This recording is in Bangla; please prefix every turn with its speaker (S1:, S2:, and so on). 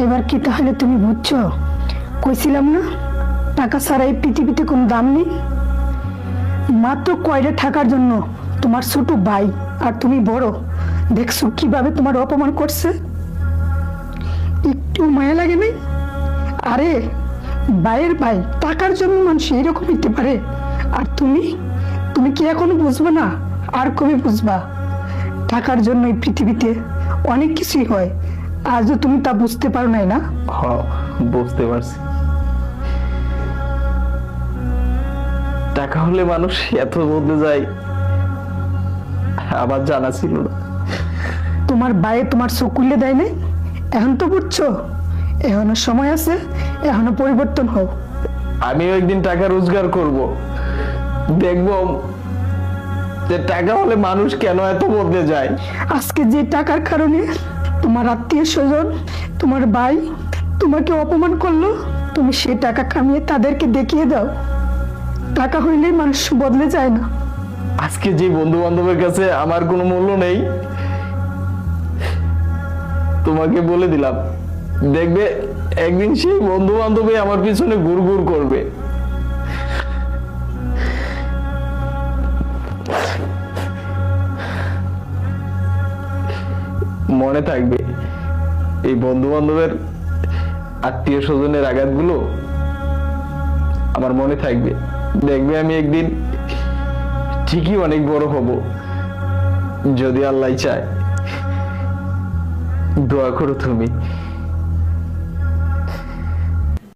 S1: এবার কি তাহলে তুমি বুঝছো? কইছিলাম না টাকা ছাড়া এই পৃথিবীতে কোনো দাম নেই। মাত্র কয়টা টাকার জন্য তোমার ছোট ভাই আর তুমি বড়, দেখছো কিভাবে তোমার অপমান করছে? একটু মায়া লাগে নাই? আরে ভাইয়ের ভাই, টাকার জন্য মানুষ এইরকম হইতে পারে? আর তুমি তুমি কি এখনো বুঝবে না? আর কবে বুঝবা? টাকার জন্য এই পৃথিবীতে অনেক কিছুই হয়, আজও তুমি তা বুঝতে পারো নাই না?
S2: বুঝতে পারছি। টাকা হলে মানুষ এত বদলে যায় আবার জানা ছিল না।
S1: তোমার ভাইয়ে তোমার চোখ খুলে দেয় নাই? এখন তো বুঝছো, এখনো সময় আছে, এখনো পরিবর্তন হোক।
S2: আমিও একদিন টাকা রোজগার করব, দেখব যে টাকা হলে মানুষ কেন এত বদলে যায়।
S1: আজকে যে টাকার কারণে তোমার আত্মীয় স্বজন, তোমার ভাই তোমাকে অপমান করলো, তুমি সে টাকা কামিয়ে তাদেরকে দেখিয়ে দাও টাকা হইলেই মানুষ বদলে যায় না।
S2: আজকে যে বন্ধু বান্ধবের কাছে আমার কোনো মূল্য নেই, তোমাকে বলে দিলাম, দেখবে একদিন সেই বন্ধু বান্ধবী আমার পিছনে ঘুর ঘুর করবে। মনে থাকবে এই বন্ধু বান্ধবের আত্মীয় স্বজনের আঘাতগুলো আমার মনে থাকবে। দেখবে আমি একদিন ঠিকই অনেক বড় হব, যদি আল্লাহ চায়। দোয়া করো তুমি।